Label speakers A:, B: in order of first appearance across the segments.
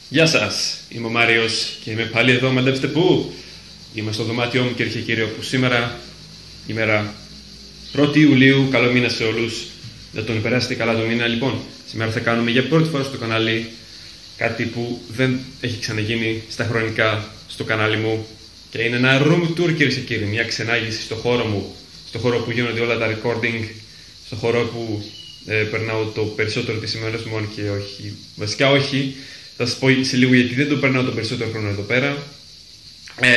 A: Γεια σας, είμαι ο Μάριος και είμαι πάλι εδώ, μαντέψτε πού. Είμαι στο δωμάτιό μου, κυρίες και κύριοι, που σήμερα, ημέρα 1η Ιουλίου, καλό μήνα σε όλους. Δεν τον περάσετε καλά το μήνα. Λοιπόν, σήμερα θα κάνουμε για πρώτη φορά στο κανάλι κάτι που δεν έχει ξαναγίνει στα χρονικά στο κανάλι μου και είναι ένα room tour, κυρίες και κύριοι, μια ξενάγηση στο χώρο μου, στο χώρο που γίνονται όλα τα recording, στο χώρο που περνάω το περισσότερο της ημέρας μου, και όχι, βασικά όχι. Θα σας πω σε λίγο γιατί δεν το περνάω το περισσότερο χρόνο εδώ πέρα.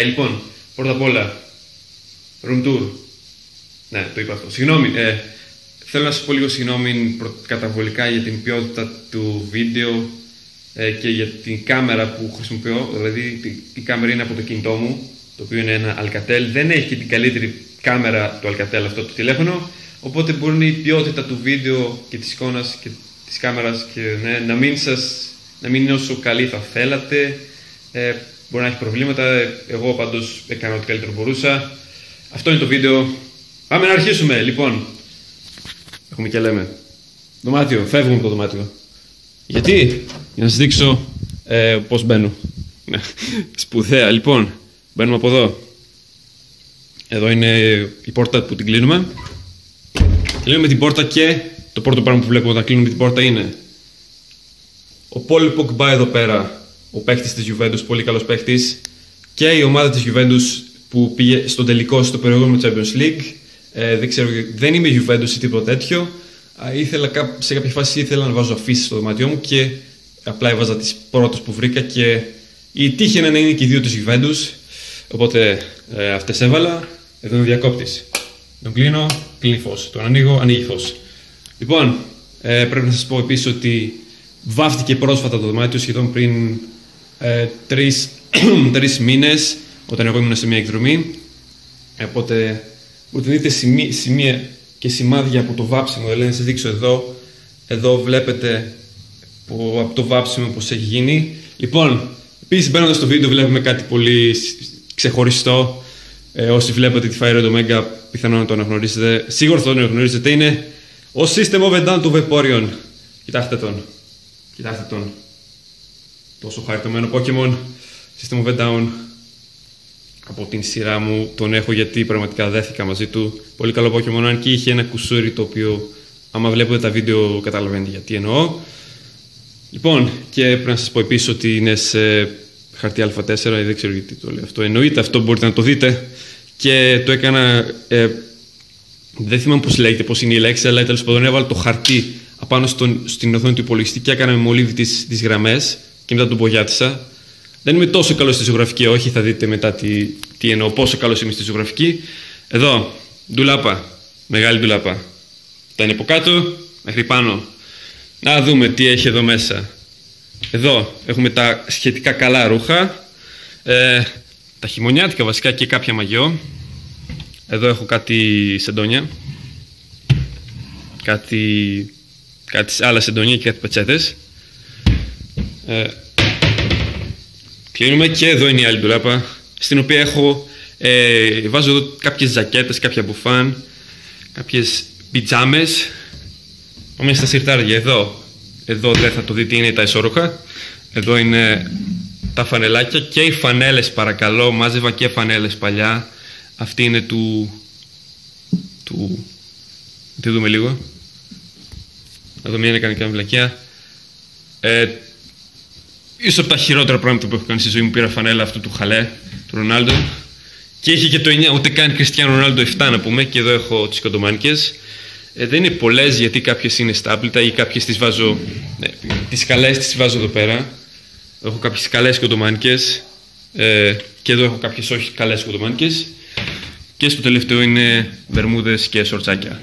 A: Λοιπόν, πρώτα απ' όλα, room tour. Ναι, το είπα αυτό. Συγγνώμη, θέλω να σας πω λίγο συγγνώμη καταβολικά για την ποιότητα του βίντεο και για την κάμερα που χρησιμοποιώ. Δηλαδή, η κάμερα είναι από το κινητό μου, το οποίο είναι ένα Alcatel. Δεν έχει και την καλύτερη κάμερα του Alcatel αυτό το τηλέφωνο. Οπότε μπορεί η ποιότητα του βίντεο και της εικόνας και της κάμερας και, να μην είναι όσο καλή θα θέλατε. Μπορεί να έχει προβλήματα. Εγώ πάντως έκανα ό,τι καλύτερο μπορούσα. Αυτό είναι το βίντεο. Πάμε να αρχίσουμε. Λοιπόν, έχουμε και λέμε δωμάτιο. Φεύγουμε από το δωμάτιο. Γιατί? Για να σας δείξω πώς μπαίνω. Σπουδαία. Λοιπόν, μπαίνουμε από εδώ. Εδώ είναι η πόρτα που την κλείνουμε. Κλείνουμε την πόρτα και το πρώτο πράγμα που βλέπω όταν κλείνουμε την πόρτα είναι ο Paul Pogba εδώ πέρα, ο παίχτης της Juventus, πολύ καλός παίχτης, και η ομάδα της Juventus που πήγε στον τελικό στο προηγούμενο Champions League. Δεν ξέρω, δεν είμαι Juventus ή τίποτα τέτοιο. Σε κάποια φάση ήθελα να βάζω αφήσεις στο δωμάτιό μου και απλά έβαζα τις πρώτες που βρήκα και η τύχη να είναι και οι δύο της Juventus. Οπότε αυτές έβαλα. Εδώ είναι ο διακόπτης. Τον κλείνω, κλείνει φως. Τον ανοίγω, ανοίγει φως. Λοιπόν, πρέπει να σας πω επίσης ότι βάφτηκε πρόσφατα το δωμάτιο, σχεδόν πριν 3 μήνες, όταν εγώ ήμουν σε μια εκδρομή. Οπότε μπορείτε να δείτε σημεία και σημάδια από το βάψιμο. Δηλαδή, να σας δείξω εδώ. Εδώ βλέπετε από το βάψιμο πώς έχει γίνει. Λοιπόν, επίσης μπαίνοντας στο βίντεο βλέπουμε κάτι πολύ ξεχωριστό. Όσοι βλέπετε τη Fire Omega πιθανόν να το αναγνωρίσετε. Σίγουρα θα το αναγνωρίσετε. Είναι ο System of a Down του Vaporeon. Κοιτάξτε τον. Κοιτάξτε τον. Τόσο χαριτωμένο Pokemon. System of a Down. Από την σειρά μου τον έχω γιατί πραγματικά δέθηκα μαζί του. Πολύ καλό Pokemon, αν και είχε ένα κουσούρι το οποίο άμα βλέπετε τα βίντεο καταλαβαίνετε γιατί εννοώ. Λοιπόν, και πρέπει να σας πω επίσης ότι είναι σε χαρτί Α4, δεν ξέρω γιατί το λέω αυτό. Εννοείται, αυτό μπορείτε να το δείτε. Και το έκανα, δεν θυμάμαι πώς λέγεται, πώς είναι η λέξη, αλλά τέλος πάντων έβαλα το χαρτί απάνω στην οθόνη του υπολογιστή και έκανα με μολύβι τις γραμμές και μετά τον μπογιάτισα. Δεν είμαι τόσο καλός στη ζωγραφική, όχι, θα δείτε μετά τι εννοώ, πόσο καλός είμαι στη ζωγραφική. Εδώ, ντουλάπα, μεγάλη ντουλάπα. Τα είναι από κάτω μέχρι πάνω. Να δούμε τι έχει εδώ μέσα. Εδώ έχουμε τα σχετικά καλά ρούχα, τα χειμωνιάτικα βασικά και κάποια μαγιό. Εδώ έχω κάτι σεντόνια, κάτι άλλα σεντόνια και κάτι πετσέτες. Κλείνουμε και εδώ είναι η άλλη ντουλάπα, στην οποία βάζω εδώ κάποιες ζακέτες, κάποια μπουφάν, κάποιες πιτζάμες. Πάμε στα σιρτάρια. Εδώ δεν θα το δείτε, είναι τα ισόρουχα. Εδώ είναι τα φανελάκια και οι φανέλες, παρακαλώ. Μάζευα και φανέλες παλιά. Αυτή είναι Τι δούμε λίγο. Εδώ μια είναι κανονικά βλακιά. Ίσως από τα χειρότερα πράγματα που έχω κάνει στη ζωή μου, πήρα φανέλα αυτού του χαλέ, του Ρονάλντο. Και είχε και το 9, ούτε καν Κριστιάνο Ρονάλντο 7 να πούμε. Και εδώ έχω τις κοντομάνικες. Δεν είναι πολλές γιατί κάποιες είναι στάπλητα ή κάποιες τις βάζω. Τις καλές τις βάζω εδώ πέρα. Έχω κάποιες καλές κοντομάνικες. Και εδώ έχω κάποιες όχι καλές κοντομάνικες. Και στο τελευταίο είναι βερμούδες και σορτσάκια.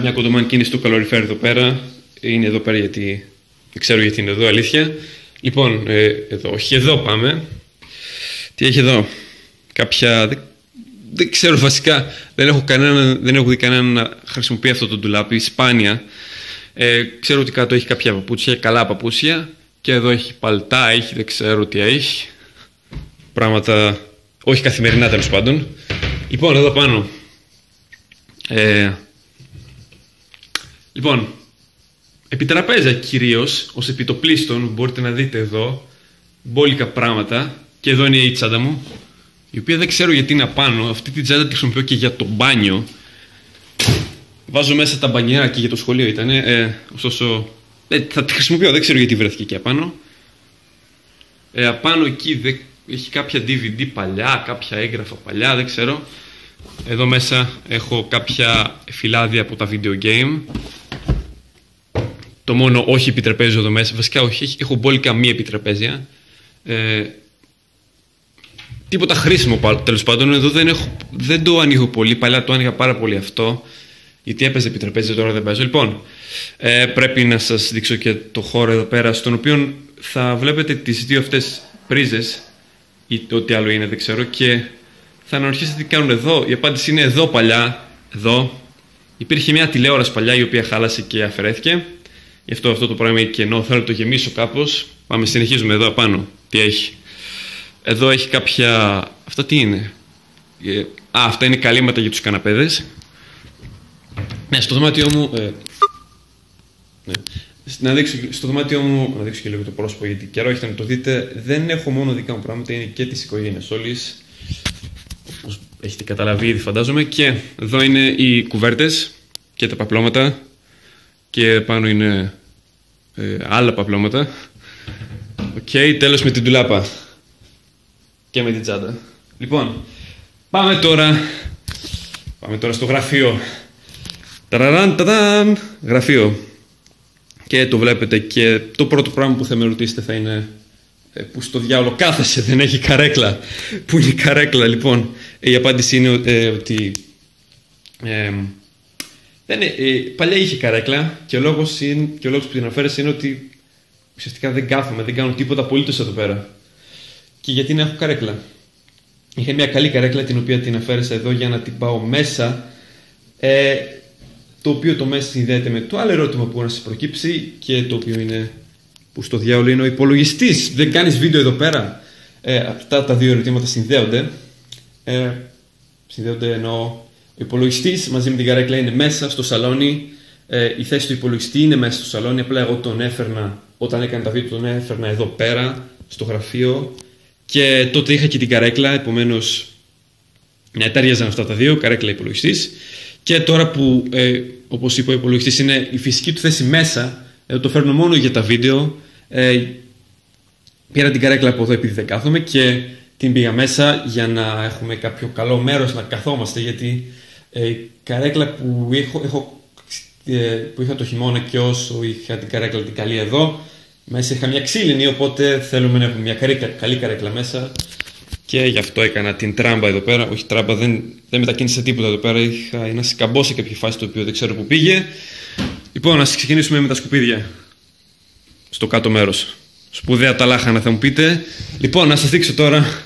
A: Μια κοντομάνικη είναι στο καλοριφέρ εδώ πέρα. Είναι εδώ πέρα γιατί δεν ξέρω γιατί είναι εδώ, αλήθεια. Λοιπόν, εδώ, όχι, εδώ πάμε. Τι έχει εδώ? Κάποια. Δεν ξέρω βασικά, δεν έχω δει κανέναν να χρησιμοποιεί αυτό το ντουλάπι, σπάνια. Ξέρω ότι κάτω έχει κάποια παπούτσια, καλά παπούτσια. Και εδώ έχει παλτά, δεν ξέρω τι έχει. Πράγματα, όχι καθημερινά τέλος πάντων. Λοιπόν, εδώ πάνω. Λοιπόν, επιτραπέζια κυρίως, ως επιτοπλίστων. Μπορείτε να δείτε εδώ μπόλικα πράγματα. Και εδώ είναι η τσάντα μου, η οποία δεν ξέρω γιατί είναι απάνω. Αυτή τη τσάντα τη χρησιμοποιώ και για το μπάνιο. Βάζω μέσα τα μπανιέρα και για το σχολείο ήταν. Ωστόσο θα τη χρησιμοποιώ, δεν ξέρω γιατί βρέθηκε εκεί απάνω. Απάνω εκεί έχει κάποια DVD παλιά, κάποια έγγραφα παλιά, δεν ξέρω. Εδώ μέσα έχω κάποια φυλάδια από τα video game. Το μόνο όχι επιτραπέζιο εδώ μέσα, βασικά όχι, έχω μπόλικα μη επιτραπέζια. Τίποτα χρήσιμο τέλος πάντων. Εδώ δεν το ανοίγω πολύ, παλιά το άνοιγα πάρα πολύ αυτό. Γιατί έπαιζε επιτραπέζιο, τώρα δεν παίζω. Λοιπόν, πρέπει να σας δείξω και το χώρο εδώ πέρα, στον οποίο θα βλέπετε τις δύο αυτές πρίζες ή ό,τι άλλο είναι, δεν ξέρω, και θα αναρωτιέστε τι κάνουν εδώ. Η απάντηση είναι εδώ παλιά, εδώ. Υπήρχε μια τηλεόραση παλιά η οποία χάλασε και αφαιρέθηκε. Γι' αυτό το πράγμα είναι κενό, θέλω να το γεμίσω κάπως. Πάμε, συνεχίζουμε εδώ απάνω. Τι έχει. Εδώ έχει κάποια... Αυτά τι είναι. Αυτά είναι καλύματα για τους καναπέδες. Ναι, στο δωμάτιό μου... ναι. Να δείξω και λίγο το πρόσωπο, γιατί καιρό έχετε να το δείτε. Δεν έχω μόνο δικά μου πράγματα, είναι και της οικογένειας όλης. Όπως έχετε καταλαβεί ήδη, φαντάζομαι. Και εδώ είναι οι κουβέρτες και τα παπλώματα. Και πάνω είναι άλλα παπλώματα. Οκ, τέλος με την ντουλάπα. Και με την τσάντα. Λοιπόν, πάμε τώρα στο γραφείο. Ταραραν, γραφείο. Και το βλέπετε, και το πρώτο πράγμα που θα με ρωτήσετε θα είναι που στο διάολο κάθεσαι, δεν έχει καρέκλα. Πού είναι η καρέκλα? Λοιπόν, η απάντηση είναι ότι παλιά είχε καρέκλα, και ο λόγος που την αναφέρεσαι είναι ότι ουσιαστικά δεν κάθομαι, δεν κάνω τίποτα απολύτως εδώ πέρα. Και γιατί να έχω καρέκλα? Είχα μια καλή καρέκλα, την οποία την αφαίρεσα εδώ για να την πάω μέσα, το οποίο το μέσα συνδέεται με το άλλο ερώτημα που μπορεί να σας προκύψει, και το οποίο είναι που στο διάολο είναι ο υπολογιστής. Δεν κάνεις βίντεο εδώ πέρα? Αυτά τα δύο ερωτήματα συνδέονται. Εννοώ, ο υπολογιστής μαζί με την καρέκλα είναι μέσα στο σαλόνι. Η θέση του υπολογιστή είναι μέσα στο σαλόνι. Απλά εγώ τον έφερνα, όταν έκανα τα βίντεο, τον έφερνα εδώ πέρα στο γραφείο. Και τότε είχα και την καρέκλα, επομένως ταιριάζαν αυτά τα δύο, καρέκλα υπολογιστής. Και τώρα που, όπως είπα, ο υπολογιστής είναι η φυσική του θέση μέσα, το φέρνω μόνο για τα βίντεο. Πήρα την καρέκλα από εδώ επειδή δεν κάθομαι και την πήγα μέσα για να έχουμε κάποιο καλό μέρος να καθόμαστε, γιατί η καρέκλα που είχα το χειμώνα και όσο είχα την καρέκλα την καλή εδώ, μέσα είχα μια ξύλινη, οπότε θέλουμε να έχουμε μια καλή καρέκλα μέσα, και γι' αυτό έκανα την τράμπα εδώ πέρα. Όχι τράμπα, δεν μετακίνησα τίποτα εδώ πέρα, είχα ένα σκαμπό σε κάποια φάση το οποίο δεν ξέρω που πήγε. Λοιπόν, ας ξεκινήσουμε με τα σκουπίδια στο κάτω μέρος. Σπουδαία τα λάχανα θα μου πείτε. Λοιπόν, να σας δείξω τώρα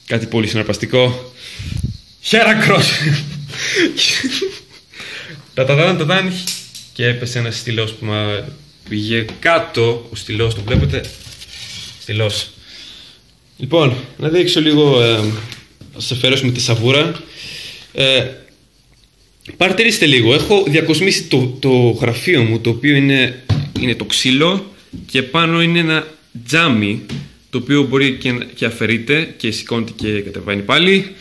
A: κάτι πολύ συναρπαστικό. Χέρακρος! Τατατάν. Και έπεσε ένας στυλός που πήγε κάτω. Ο στυλός, το βλέπετε? Στυλός. Λοιπόν, να δείξω λίγο, να σας αφαιρέσουμε τη σαβούρα. Παρατηρήστε λίγο, έχω διακοσμήσει το γραφείο μου, το οποίο είναι το ξύλο, και πάνω είναι ένα τζάμι, το οποίο μπορεί και αφαιρείται και σηκώνεται και κατεβαίνει πάλι.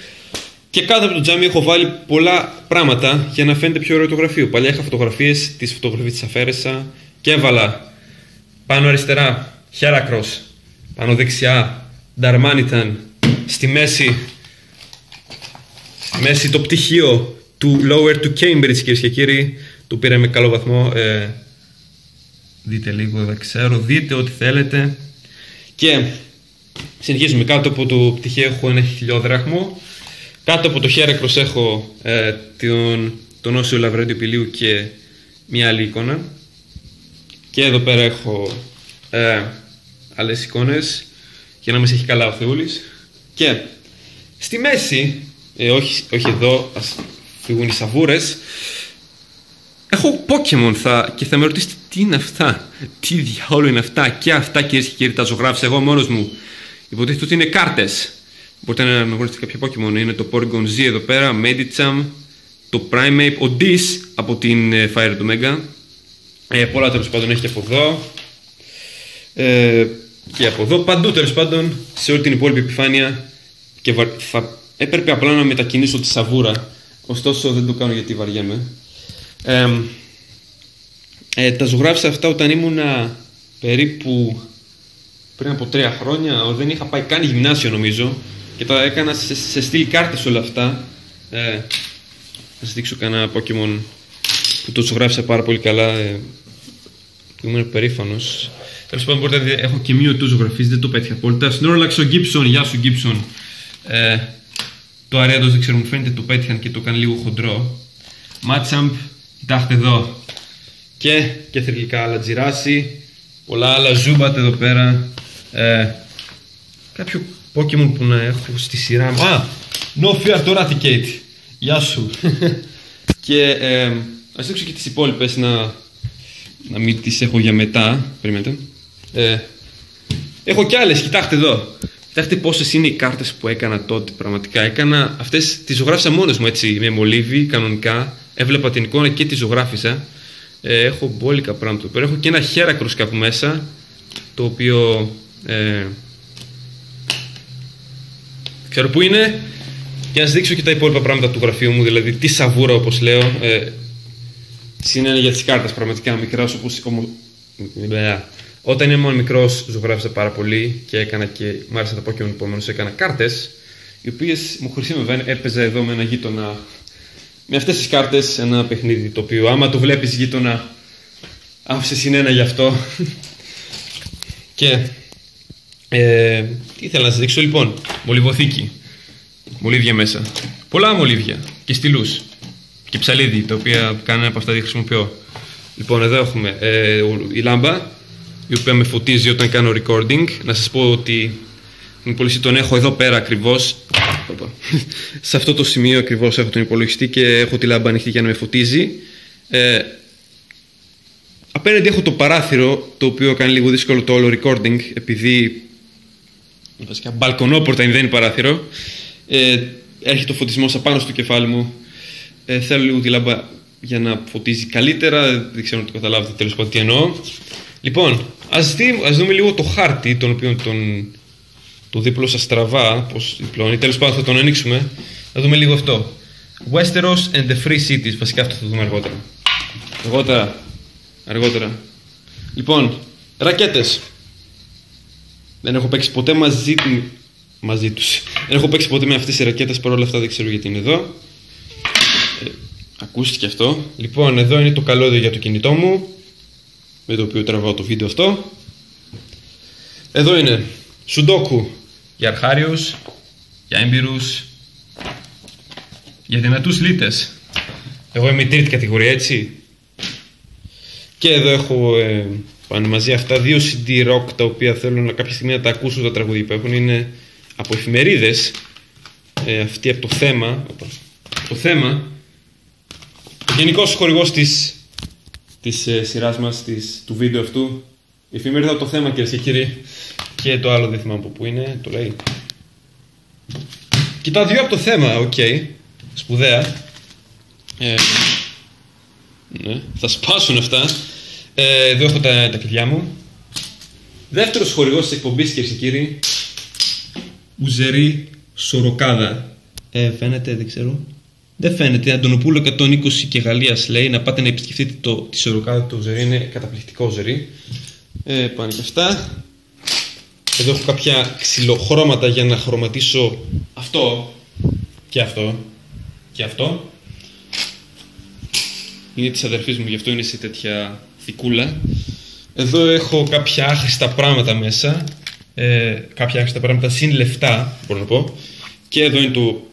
A: Και κάτω από το τζάμι έχω βάλει πολλά πράγματα για να φαίνεται πιο ωραίο το γραφείο. Παλιά είχα φωτογραφίες, τις φωτογραφίες τις αφαίρεσα και έβαλα πάνω αριστερά Χέρακρος, πάνω δεξιά Νταρμάνιταν, στη μέση το πτυχίο του Lower to Cambridge, κυρίες και κύριοι. Το πήρα με καλό βαθμό. Δείτε λίγο, δεν ξέρω, δείτε ό,τι θέλετε. Και συνεχίζουμε. Κάτω από το πτυχίο έχω ένα χιλιόδραχμο. Κάτω από το Χέρακρος έχω τον Όσιο Λαβρέντιο Πηλίου και μια άλλη εικόνα. Και εδώ πέρα έχω άλλες εικόνες, για να μας έχει καλά ο Θεούλης. Και στη μέση, όχι εδώ, ας φύγουν οι σαβούρες, έχω Pokemon και θα με ρωτήσετε τι είναι αυτά, τι διάολο είναι αυτά, και αυτά, κυρίες και κύριοι, τα ζωγράφησα εγώ μόνος μου. Υποτίθεται ότι είναι κάρτες. Μπορείτε να γνωρίσετε κάποια Pokemon. Είναι το Porygon Z εδώ πέρα, Medicham, το Primeape, ο Dish από την Fire του Mega, Πολλά τέλος πάντων έχει και από εδώ. Και από εδώ. Παντού τέλος πάντων, σε όλη την υπόλοιπη επιφάνεια. Και θα έπρεπε απλά να μετακινήσω τη σαβούρα. Ωστόσο δεν το κάνω γιατί βαριέμαι. Τα ζωγράφισα αυτά όταν ήμουνα περίπου πριν από 3 χρόνια. Δεν είχα πάει καν γυμνάσιο νομίζω. Και τα έκανα σε στυλ κάρτες όλα αυτά. Θα σας δείξω κανένα Pokemon που το ζωγράφισα πάρα πολύ καλά. Που ήμουν περήφανος. Τέλος πάντων μπορείτε να δείτε, έχω και μία του ζωγραφής, δεν το πέτυχα απόλυτα. Snorlax ο Gibson, γεια σου Gibson. Το αρέντος δεν ξέρω, μου φαίνεται το πέτυχαν και το έκανε λίγο χοντρό. Machamp, κοιτάξτε εδώ. Και θρυλικά άλλα τζιράσι. Πολλά άλλα Zubat εδώ πέρα. Κάποιο Pokemon που να έχω στη σειρά μου. No Fear το Raticate. Γεια σου. Και ας δείξω και τις υπόλοιπες να μην τις έχω για μετά. Περιμένετε. Έχω κι άλλες, κοιτάξτε εδώ. Κοιτάξτε πόσες είναι οι κάρτες που έκανα τότε. Πραγματικά έκανα αυτές, τις ζωγράφισα μόνος μου έτσι με μολύβι κανονικά. Έβλεπα την εικόνα και τη ζωγράφισα. Έχω μπόλικα πράγματα. Έχω και ένα Heracross κάπου μέσα. Το οποίο ξέρω που είναι. Και ας δείξω και τα υπόλοιπα πράγματα του γραφείου μου. Δηλαδή τη σαβούρα όπως λέω. Συνένα για τις κάρτες πραγματικά μικρός όπως. Όταν ήμουν μικρός ζωγράφισα πάρα πολύ και έκανα και μ' άρεσε τα Pokemon, επομένως έκανα κάρτες οι οποίες μου χρησιμεύαν. Έπαιζα εδώ με ένα γείτονα με αυτές τις κάρτες ένα παιχνίδι το οποίο άμα το βλέπεις γείτονα άφησε συνένα γι' αυτό. Και τι ήθελα να σας δείξω λοιπόν. Μολυβοθήκη. Μολύβια μέσα. Πολλά μολύβια και στυλούς και ψαλίδι τα οποία κανένα από αυτά δεν χρησιμοποιώ. Λοιπόν εδώ έχουμε η λάμπα η οποία με φωτίζει όταν κάνω recording. Να σας πω ότι τον υπολογιστή τον έχω εδώ πέρα ακριβώς. Σε αυτό το σημείο ακριβώς έχω τον υπολογιστή και έχω τη λάμπα ανοιχτή για να με φωτίζει. Απέναντι έχω το παράθυρο το οποίο κάνει λίγο δύσκολο το όλο recording επειδή βασικά μπαλκονόπορτα είναι, δεν είναι παράθυρο. Έρχεται ο φωτισμός απάνω στο κεφάλι μου. Θέλω λίγο τη λάμπα για να φωτίζει καλύτερα. Δεν ξέρω αν το καταλάβετε τέλος πάντων τι εννοώ. Λοιπόν, ας δούμε λίγο το χάρτη, τον οποίο το δίπλωσα στραβά, πως διπλώνει. Τέλος πάντων θα τον ανοίξουμε. Θα δούμε λίγο αυτό. Westeros and the Free Cities. Βασικά αυτό θα δούμε αργότερα. Αργότερα. Λοιπόν, ρακέτες. Δεν έχω παίξει ποτέ μαζί τους. Δεν έχω παίξει ποτέ με αυτές τις ρακέτες, παρόλα αυτά δεν ξέρω γιατί είναι εδώ. Ακούστηκε αυτό. Λοιπόν, εδώ είναι το καλώδιο για το κινητό μου, με το οποίο τραβάω το βίντεο αυτό. Εδώ είναι Σουντόκου για αρχάριους, για έμπειρους, για δυνατούς λίτες. Εγώ είμαι η τρίτη κατηγορία, έτσι. Και εδώ έχω πάνε μαζί αυτά 2 CD rock τα οποία θέλω να κάποια στιγμή να τα ακούσω τα τραγούδια που έχουν. Είναι από εφημερίδες. Αυτή από το θέμα. Ο γενικός χορηγός της σειράς μας, του βίντεο αυτού. Η εφημερίδα από το θέμα, κυρίες και κύριοι. Και το άλλο δεν θυμάμαι από πού είναι. Το λέει. Και τα 2 από το θέμα. Οκ. Σπουδαία. Ναι, θα σπάσουν αυτά. Εδώ έχω τα κλειδιά μου. Δεύτερος χορηγός της εκπομπής, κυρίες και κύριοι. Ουζερή Σοροκάδα. Φαίνεται, δεν ξέρω. Δεν φαίνεται. Αντωνοπούλου 120 και Γαλλίας λέει. Να πάτε να επισκεφτείτε τη Σοροκάδα του Ουζερή. Είναι καταπληκτικό Ουζερή. Πάνε και αυτά. Εδώ έχω κάποια ξυλοχρώματα για να χρωματίσω αυτό και αυτό και αυτό. Είναι της αδερφής μου, γι' αυτό είναι σε τέτοια θικούλα. Εδώ έχω κάποια άχρηστα πράγματα μέσα. Κάποια άχρηστα πράγματα συν λεφτά, μπορώ να πω. Και εδώ είναι το...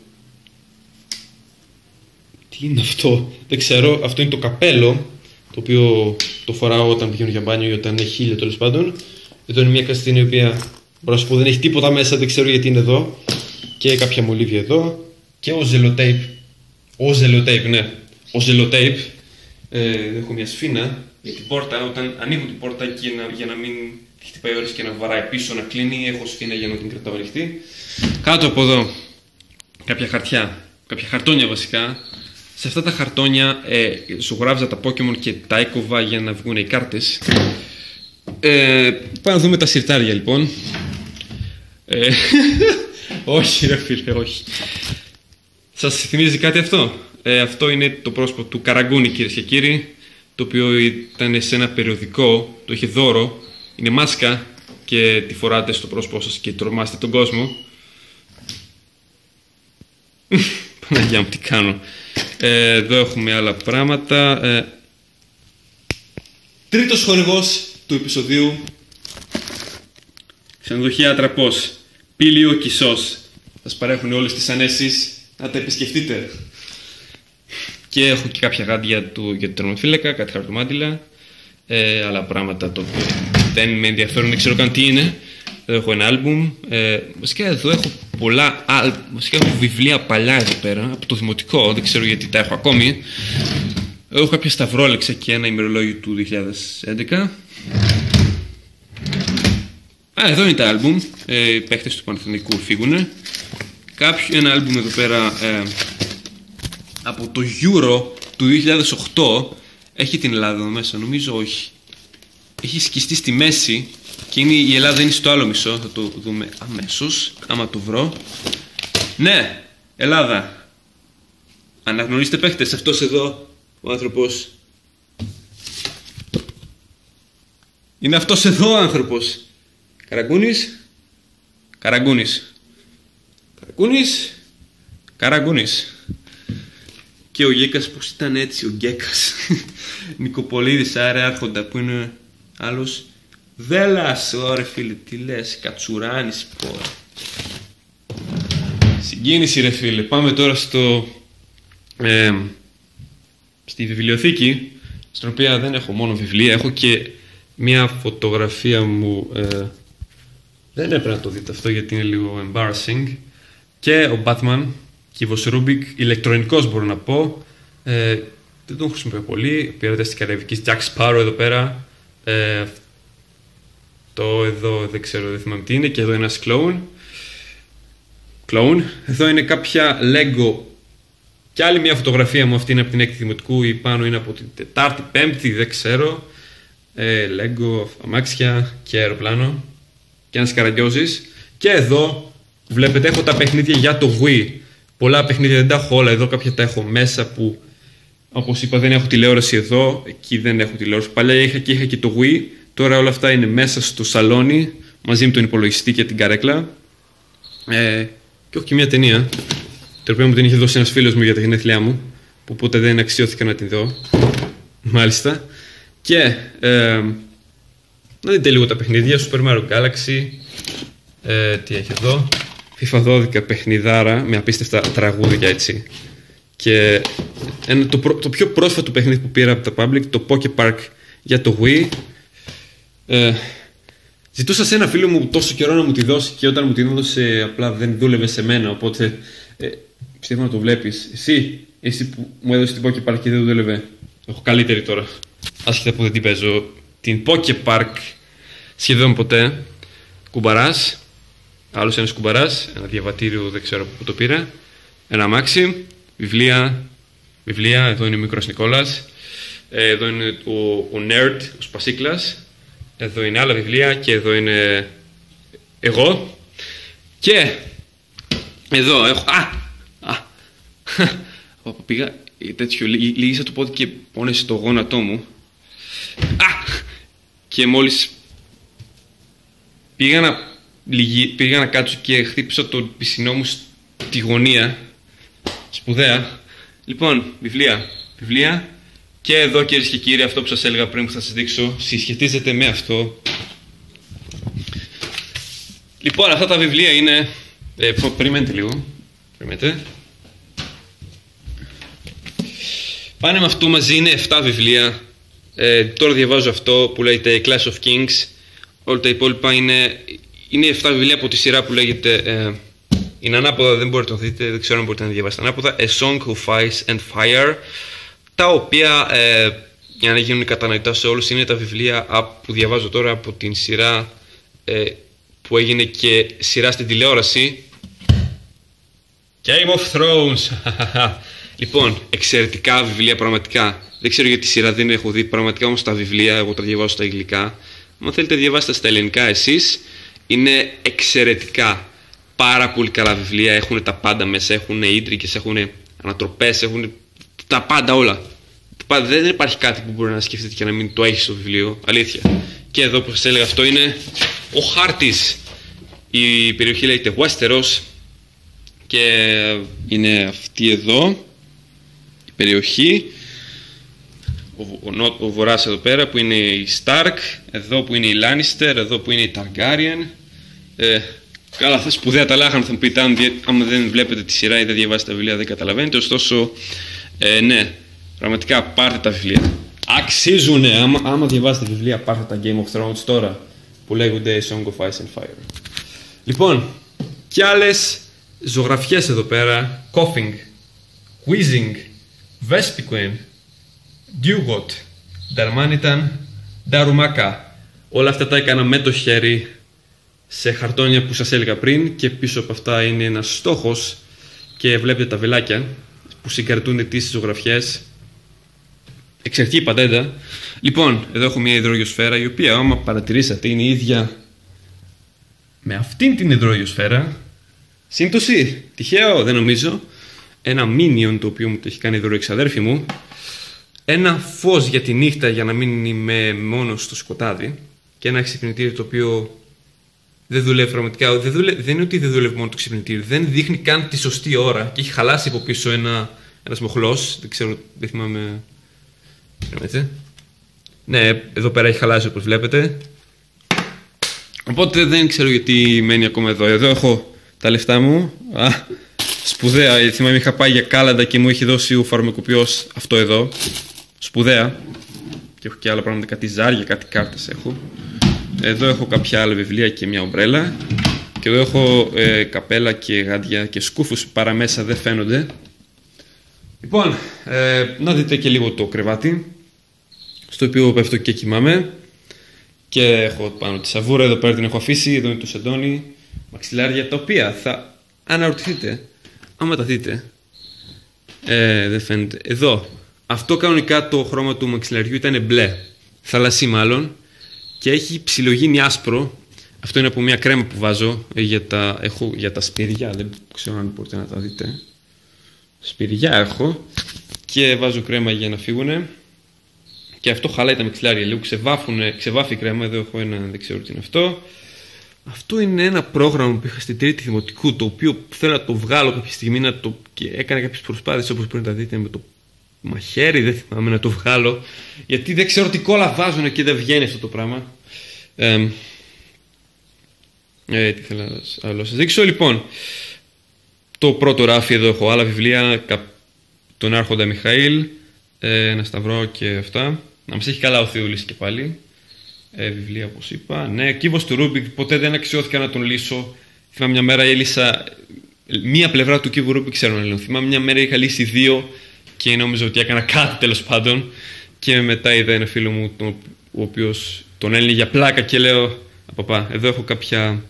A: Τι είναι αυτό? Δεν ξέρω. Αυτό είναι το καπέλο, το οποίο το φοράω όταν πηγαίνω για μπάνιο ή όταν έχει ήλιο, τέλος πάντων. Εδώ είναι μια καστίνη η οποία, μπορώ να σου πω, δεν έχει τίποτα μέσα, δεν ξέρω γιατί είναι εδώ. Και κάποια μολύβια εδώ. Και ο ζελοτέιπ. Ναι. Ο ζελοτέιπ. Έχω μια σφίνα για την πόρτα. Όταν ανοίγω την πόρτα και για να μην χτυπάει ώρες και να βαράει πίσω, να κλείνει, έχω σφίνα για να την κρατάω ανοιχτή. Κάτω από εδώ κάποια χαρτιά, κάποια χαρτόνια βασικά. Σε αυτά τα χαρτόνια ζωγράφιζα τα Pokemon και τα έκοβα για να βγουν οι κάρτες. Πάμε να δούμε τα συρτάρια λοιπόν. Όχι ρε φίλε, όχι. Σας θυμίζει κάτι αυτό? Αυτό είναι το πρόσωπο του Καραγκούνι, κυρίες και κύριοι, το οποίο ήταν σε ένα περιοδικό, το είχε δώρο, είναι μάσκα και τη φοράτε στο πρόσωπό σας και τρομάστε τον κόσμο. Παναγιά μου, τι κάνω. Εδώ έχουμε άλλα πράγματα. Τρίτος χορηγός του επεισοδίου, ξενοδοχεία Ατραπός, Πήλιο Κισός. Σας παρέχουν όλες τις ανέσεις, να τα επισκεφτείτε. Και έχω και κάποια γάντια για το τερματοφύλακα, κάτι χαρτομάτιλα, άλλα πράγματα το οποίο δεν με ενδιαφέρουν, δεν ξέρω καν τι είναι. Εδώ έχω ένα άλμπουμ. Βασικά εδώ έχω πολλά βασικά έχω βιβλία παλιά εδώ πέρα, από το δημοτικό, δεν ξέρω γιατί τα έχω ακόμη. Εδώ έχω κάποια σταυρόλεξα και ένα ημερολόγιο του 2011. Εδώ είναι τα άλμπουμ. Οι παίκτες του Παναθηναϊκού φύγουνε. Ένα άλμπουμ εδώ πέρα από το Euro του 2008. Έχει την Ελλάδα εδώ μέσα, νομίζω όχι. Έχει σκιστεί στη μέση και η Ελλάδα είναι στο άλλο μισό. Θα το δούμε αμέσως, άμα το βρω. Ναι, Ελλάδα. Αναγνωρίστε παίχτες, αυτός εδώ ο άνθρωπος. Είναι αυτός εδώ ο άνθρωπος. Καραγκούνης. Καραγκούνης. Καραγκούνης. Καραγκούνης. Και ο Γκέκας, πως ήταν έτσι ο Γκέκας. Νικοπολίδης, άρε άρχοντα, που είναι άλλος. Δέλας, ωραία φίλε, τι λες, Κατσουράνης, πω. Συγκίνηση ρε φίλε. Πάμε τώρα στη βιβλιοθήκη, στην οποία δεν έχω μόνο βιβλία, έχω και μια φωτογραφία μου. Δεν έπρεπε να το δείτε αυτό γιατί είναι λίγο embarrassing. Και ο Batman, κύβος Ρούμπικ, ηλεκτρονικός μπορώ να πω. Δεν τον χρησιμοποιώ πολύ. Πήρατε στην Καραϊβική Jack Sparrow εδώ πέρα. Το εδώ δεν ξέρω, δεν θυμάμαι τι είναι. Και εδώ ένας κλόουν. Εδώ είναι κάποια Lego. Και άλλη μια φωτογραφία μου, αυτή είναι από την 6η Δημοτικού, ή πάνω είναι από την 4η, 5η, δεν ξέρω. Lego, αμάξια και αεροπλάνο. Και ένας καραγκιόζης. Και εδώ βλέπετε έχω τα παιχνίδια για το Wii. Πολλά παιχνίδια δεν τα έχω όλα εδώ, κάποια τα έχω μέσα που, όπως είπα, δεν έχω τηλεόραση εδώ. Εκεί δεν έχω τηλεόραση. Παλιά είχα και το Wii. Τώρα όλα αυτά είναι μέσα στο σαλόνι μαζί με τον υπολογιστή και την καρέκλα. Και έχω και μια ταινία, την οποία μου την είχε δώσει ένας φίλος μου για τα γενέθλιά μου, που ποτέ δεν αξιώθηκα να την δω. Μάλιστα. Και να δείτε λίγο τα παιχνίδια. Super Mario Galaxy. Τι έχει εδώ? FIFA 12 παιχνιδάρα με απίστευτα τραγούδια, έτσι. Και το πιο πρόσφατο παιχνίδι που πήρα από τα Public, το Poké Park για το Wii. Ζητούσα σε ένα φίλο μου τόσο καιρό να μου τη δώσει και όταν μου την έδωσε απλά δεν δούλευε σε μένα, οπότε πιστεύω να το βλέπεις. Εσύ που μου έδωσε την Poké Park και δεν δούλευε. Έχω καλύτερη τώρα. Άσχετα που δεν την παίζω. Την Poké Park σχεδόν ποτέ. Κουμπαράς. Άλλος ένας κουμπαράς. Ένα διαβατήριο, δεν ξέρω πού το πήρα. Ένα αμάξι. Βιβλία. Εδώ είναι ο μικρός Νικόλας. Εδώ είναι ο Nerd, ο Σπασίκλας. Εδώ είναι άλλα βιβλία και εδώ είναι εγώ. Και εδώ έχω... Πήγα τέτοιο, λύγησα το πόδι και πόνεσε το γόνατό μου. Και μόλις πήγα να κάτσω και χτύπησα το πισινό μου στη γωνία. Σπουδαία. Λοιπόν, βιβλία. Και εδώ, κυρίες και κύριοι, αυτό που σας έλεγα πριν που θα σας δείξω συσχετίζεται με αυτό. Λοιπόν, αυτά τα βιβλία είναι... περιμένετε λίγο. Πάνε με αυτό μαζί, είναι 7 βιβλία. Τώρα διαβάζω αυτό που λέγεται Clash of Kings. Όλα τα υπόλοιπα είναι 7 βιβλία από τη σειρά που λέγεται... είναι ανάποδα, δεν μπορείτε να το δείτε, δεν ξέρω αν μπορείτε να διαβάσετε ανάποδα. A Song of Ice and Fire. Τα οποία, για να γίνουν κατανοητά σε όλους, είναι τα βιβλία που διαβάζω τώρα από την σειρά που έγινε και σειρά στην τηλεόραση. Game of Thrones. Λοιπόν, εξαιρετικά βιβλία, πραγματικά. Δεν ξέρω γιατί σειρά δεν έχω δει. Πραγματικά όμως τα βιβλία, εγώ τα διαβάζω στα αγγλικά. Αν θέλετε, διαβάστε στα ελληνικά εσείς. Είναι εξαιρετικά. Πάρα πολύ καλά βιβλία. Έχουν τα πάντα μέσα. Έχουν ίντρικες, έχουν ανατροπές, έχουν τα πάντα όλα. Δεν υπάρχει κάτι που μπορεί να σκεφτείτε και να μην το έχει στο βιβλίο. Αλήθεια. Και εδώ που σας έλεγα, αυτό είναι ο χάρτης. Η περιοχή λέγεται Westeros. Και είναι αυτή εδώ η περιοχή. Ο βορράς εδώ πέρα που είναι η Stark, εδώ που είναι η Lannister, εδώ που είναι η Targaryen. Καλά, αυτά σπουδαία τα λάχανα θα μου πείτε, άμα δεν βλέπετε τη σειρά ή δεν διαβάζετε τα βιβλία δεν καταλαβαίνετε. Ωστόσο, ναι, πραγματικά πάρτε τα βιβλία. Αξίζουνε, άμα διαβάζετε βιβλία πάρτε τα Game of Thrones τώρα που λέγονται Song of Ice and Fire. Λοιπόν, και άλλες ζωγραφιές εδώ πέρα. Coughing, Wheezing, Vespiquen, Dugot, Darmanitan, Darumaka. Όλα αυτά τα έκανα με το χέρι σε χαρτόνια που σας έλεγα πριν και πίσω από αυτά είναι ένας στόχος και βλέπετε τα βελάκια που συγκρατούν τις ζωγραφιές. Εξαιρετική πατέντα. Λοιπόν, εδώ έχω μια υδρογειοσφαίρα η οποία, άμα παρατηρήσατε, είναι η ίδια με αυτήν την υδρογειοσφαίρα. Σύμπτωση, τυχαίο, δεν νομίζω. Ένα minion το οποίο μου το έχει κάνει υδροεξαδέρφη μου. Ένα φως για τη νύχτα για να μην είμαι μόνος στο σκοτάδι. Και ένα ξυπνητήρι το οποίο δεν δουλεύει πραγματικά. Δεν είναι ότι δεν δουλεύει μόνο το ξυπνητήρι. Δεν δείχνει καν τη σωστή ώρα. Και έχει χαλάσει από πίσω ένας μοχλός. Δεν ξέρω, δεν θυμάμαι. Έτσι. Ναι, εδώ πέρα έχει χαλάσει όπως βλέπετε. Οπότε δεν ξέρω γιατί μένει ακόμα εδώ. Εδώ έχω τα λεφτά μου. Σπουδαία. Θυμάμαι είχα πάει για κάλαντα και μου έχει δώσει ο φαρμακοποιός αυτό εδώ. Σπουδαία. Και έχω και άλλα πράγματα, κάτι ζάρια, κάτι κάρτες έχω. Εδώ έχω κάποια άλλα βιβλία και μια ομπρέλα. Και εδώ έχω καπέλα και γάντια και σκούφους που παραμέσα δεν φαίνονται. Λοιπόν, να δείτε και λίγο το κρεβάτι, στο οποίο πέφτω και κοιμάμαι. Και έχω πάνω τη σαβούρα, εδώ πέρα την έχω αφήσει, εδώ είναι το σεντόνι, μαξιλάρια, τα οποία θα αναρωτηθείτε, άμα τα δείτε, δεν φαίνεται, εδώ, αυτό κανονικά το χρώμα του μαξιλαριού ήταν μπλε, θαλασσί μάλλον, και έχει ψιλογίνει άσπρο. Αυτό είναι από μια κρέμα που βάζω για τα σπηριά, δεν ξέρω αν μπορείτε να τα δείτε. Σπηριά έχω και βάζω κρέμα για να φύγουνε. Και αυτό χαλάει τα μαξιλάρια, λίγο ξεβάφει η κρέμα. Εδώ έχω ένα, δεν ξέρω τι είναι αυτό. Αυτό είναι ένα πρόγραμμα που είχα στην τρίτη δημοτικού, το οποίο θέλω να το βγάλω κάποια στιγμή και έκανα κάποιες προσπάθειες όπως μπορείτε να δείτε με το μαχαίρι, δεν θυμάμαι να το βγάλω, γιατί δεν ξέρω τι κόλλα βάζουν και δεν βγαίνει αυτό το πράγμα. Τι θέλω να σας δείξω. Λοιπόν, το πρώτο ράφι εδώ έχω άλλα βιβλία, τον Άρχοντα Μιχαήλ, ένα σταυρό και αυτά. Να μας έχει καλά ο Θεούλης και πάλι. Βιβλία όπως είπα. Ναι, κύβος του Ρούμπικ, ποτέ δεν αξιώθηκα να τον λύσω. Θυμάμαι μια μέρα έλυσα μία πλευρά του κύβου Ρούμπικ, ξέρω να λέω. Θυμάμαι μια μέρα είχα λύσει δύο και νόμιζα ότι έκανα κάτι τέλος πάντων. Και μετά είδα ένα φίλο μου, ο οποίος τον έλυνε για πλάκα και λέω: Παπά, εδώ έχω κάποια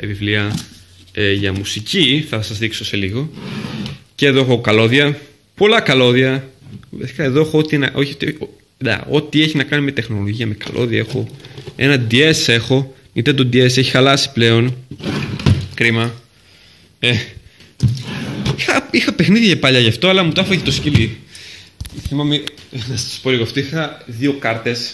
A: βιβλία για μουσική, θα σας δείξω σε λίγο. Και εδώ έχω καλώδια, πολλά καλώδια. Εδώ έχω ό,τι έχει να κάνει με τεχνολογία, με καλώδια. Έχω ένα DS, έχω Nintendo DS, έχει χαλάσει πλέον. Κρίμα. Είχα παιχνίδια παλιά γι' αυτό, αλλά μου τα έφαγε το σκυλί. Θυμάμαι, να σας πω λίγο, αυτό είχα δύο κάρτες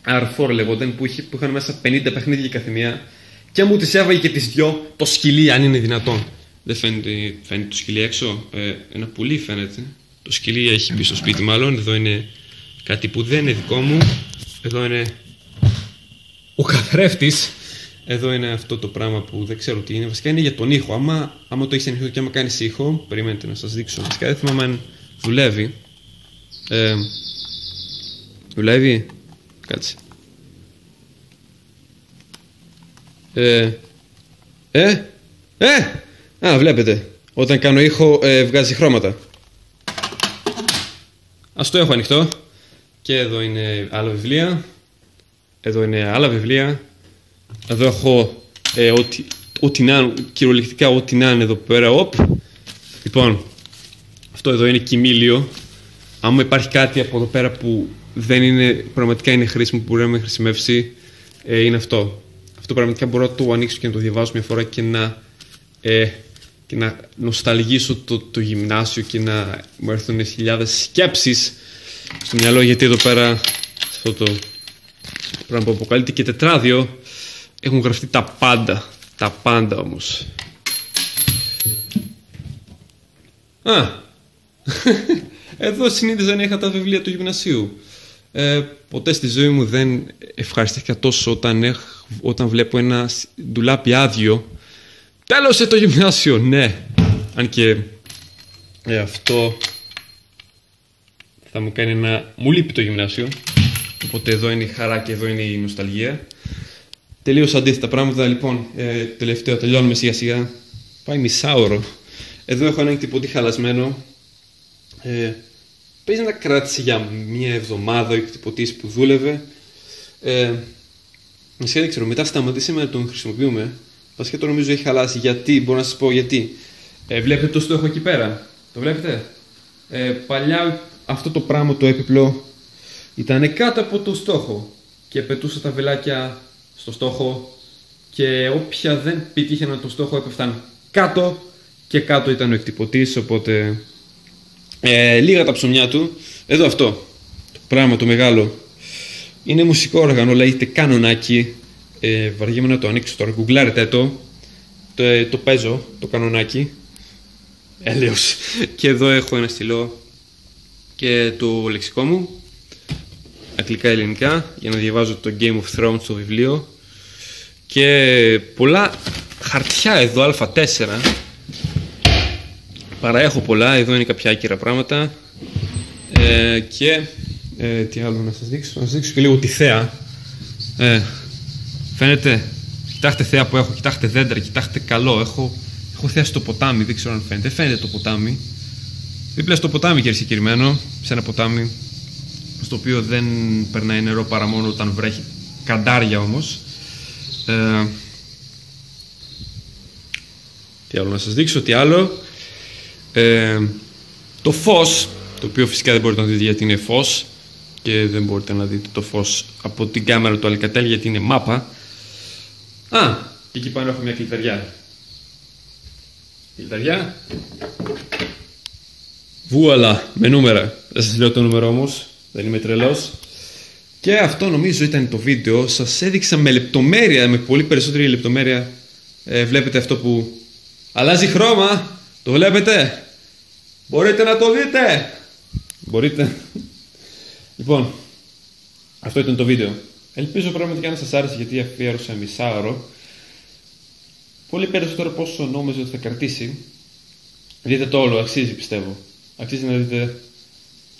A: R4 λεγόταν, που είχαν μέσα 50 παιχνίδια κάθε μία, και μου τις έβαγε και τις δυο το σκυλί, αν είναι δυνατόν. Δεν φαίνεται το σκυλί έξω. Ένα πουλί φαίνεται. Το σκυλί έχει μπει στο σπίτι μάλλον. Εδώ είναι κάτι που δεν είναι δικό μου. Εδώ είναι ο καθρέφτης. Εδώ είναι αυτό το πράγμα που δεν ξέρω τι είναι. Βασικά είναι για τον ήχο. Άμα το έχεις ανοιχτό και άμα κάνεις ήχο, περιμένετε να σας δείξω. Βασικά δεν θυμάμαι αν δουλεύει. Δουλεύει. Κάτσε. Βλέπετε. Όταν κάνω ήχο βγάζει χρώματα. Ας το έχω ανοιχτό. Και εδώ είναι άλλα βιβλία. Εδώ είναι άλλα βιβλία. Εδώ έχω κυριολεκτικά ό,τι να είναι εδώ πέρα. Λοιπόν, Αυτό εδώ είναι κοιμήλιο. Άμα υπάρχει κάτι από εδώ πέρα που δεν είναι, πραγματικά είναι χρήσιμο, που μπορεί να με χρησιμεύσει, είναι αυτό. Αυτό πραγματικά μπορώ να το ανοίξω και να το διαβάσω μια φορά και να νοσταλγήσω το γυμνάσιο και να μου έρθουν χιλιάδες σκέψεις στο μυαλό, γιατί εδώ πέρα, σε αυτό το πράγμα που αποκαλείται και τετράδιο, έχουν γραφτεί τα πάντα. Τα πάντα όμως. Εδώ συνήθιζα να είχα τα βιβλία του γυμνασίου. Ποτέ στη ζωή μου δεν ευχαριστήθηκα τόσο όταν βλέπω ένα ντουλάπι άδειο. Τέλος το γυμνάσιο, ναι. Αν και αυτό θα μου κάνει να μου λείπει το γυμνάσιο. Οπότε εδώ είναι η χαρά και εδώ είναι η νοσταλγία. Τελείως αντίθετα πράγματα. Λοιπόν, τελευταίο, τελειώνουμε σιγά σιγά. Πάει μισάωρο. Εδώ έχω ένα εκτυπωτή χαλασμένο. Παίζει να κράτησε για μία εβδομάδα ο εκτυπωτής που δούλευε. Δεν ξέρω, μετά σταματήσαμε να τον χρησιμοποιούμε. Βασικά το νομίζω έχει χαλάσει. Γιατί, μπορώ να σας πω γιατί. Βλέπετε το στόχο εκεί πέρα. Το βλέπετε. Παλιά αυτό το πράγμα το έπιπλο ήταν κάτω από το στόχο και πετούσα τα βελάκια στο στόχο και όποια δεν πετύχαιναν το στόχο έπεφταν κάτω και κάτω ήταν ο εκτυπωτής, οπότε λίγα τα ψωμιά του. Εδώ αυτό το πράγμα το μεγάλο είναι μουσικό όργανο, λέγεται κανονάκι. Βαριέμαι να το ανοίξω τώρα, γκουγκλάρετε το παίζω το κανονάκι, έλεος. Και εδώ έχω ένα στυλό και το λεξικό μου, αγγλικά ελληνικά, για να διαβάζω το Game of Thrones στο βιβλίο, και πολλά χαρτιά εδώ, α4. Παραέχω πολλά, εδώ είναι κάποια άκυρα πράγματα. Και τι άλλο να σας δείξω, να σας δείξω και λίγο τη θέα. Φαίνεται, κοιτάξτε θέα που έχω, κοιτάξτε δέντρα, κοιτάξτε καλό. Έχω θέα στο ποτάμι, δεν ξέρω αν φαίνεται. Φαίνεται το ποτάμι. Δίπλα στο ποτάμι και συγκεκριμένο, σε ένα ποτάμι στο οποίο δεν περνάει νερό παρά μόνο όταν βρέχει, καντάρια όμως. Τι άλλο να σας δείξω, τι άλλο. Το φως, το οποίο φυσικά δεν μπορείτε να δείτε γιατί είναι φως και δεν μπορείτε να δείτε το φως από την κάμερα του Alcatel γιατί είναι μάπα. Και εκεί πάνω έχω μια κλειδαριά. Κλειδαριά. Βουαλά, με νούμερα. Δεν σας λέω το νούμερο όμως, δεν είμαι τρελός. Και αυτό νομίζω ήταν το βίντεο. Σας έδειξα με λεπτομέρεια, με πολύ περισσότερη λεπτομέρεια. Βλέπετε αυτό που αλλάζει χρώμα. Το βλέπετε. Μπορείτε να το δείτε. Μπορείτε. Λοιπόν, αυτό ήταν το βίντεο. Ελπίζω πραγματικά να σας άρεσε, γιατί αφιέρωσα μισάωρο. Πολύ περισσότερο από όσο νόμιζα ότι θα κρατήσει. Δείτε το όλο, αξίζει πιστεύω. Αξίζει να δείτε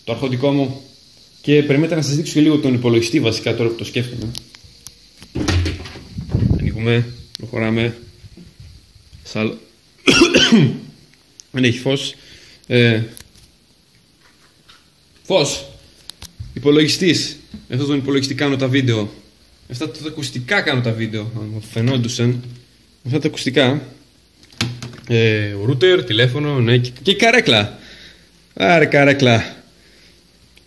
A: το αρχοντικό μου. Και περιμένετε να σας δείξω και λίγο τον υπολογιστή βασικά τώρα που το σκέφτομαι. Ανοίγουμε, προχωράμε. Δεν έχει φως. Φως. Υπολογιστής. Με αυτόν τον υπολογιστή κάνω τα βίντεο. Με αυτά τα ακουστικά κάνω τα βίντεο. Αν μου φαινόντουσαν. Με αυτά τα ακουστικά. Router, τηλέφωνο, ναι, και καρέκλα. Άρε καρέκλα.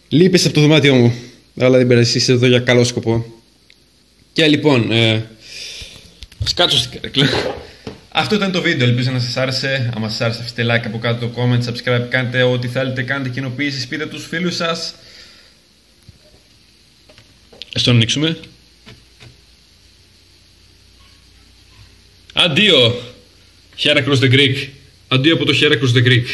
A: Λείπεις από το δωμάτιό μου. Αλλά δεν πειράζει, είσαι εδώ για καλό σκοπό. Και λοιπόν, ας κάτσω στην καρέκλα. Αυτό ήταν το βίντεο, ελπίζω να σας άρεσε. Αν σας άρεσε, αφήστε like από κάτω, το comment, subscribe, κάντε ό,τι θέλετε, κάντε κοινοποίησεις, πείτε τους φίλους σας. Ας το ανοίξουμε. Αντίο, Heracross the Greek. Αντίο από το Heracross the Greek.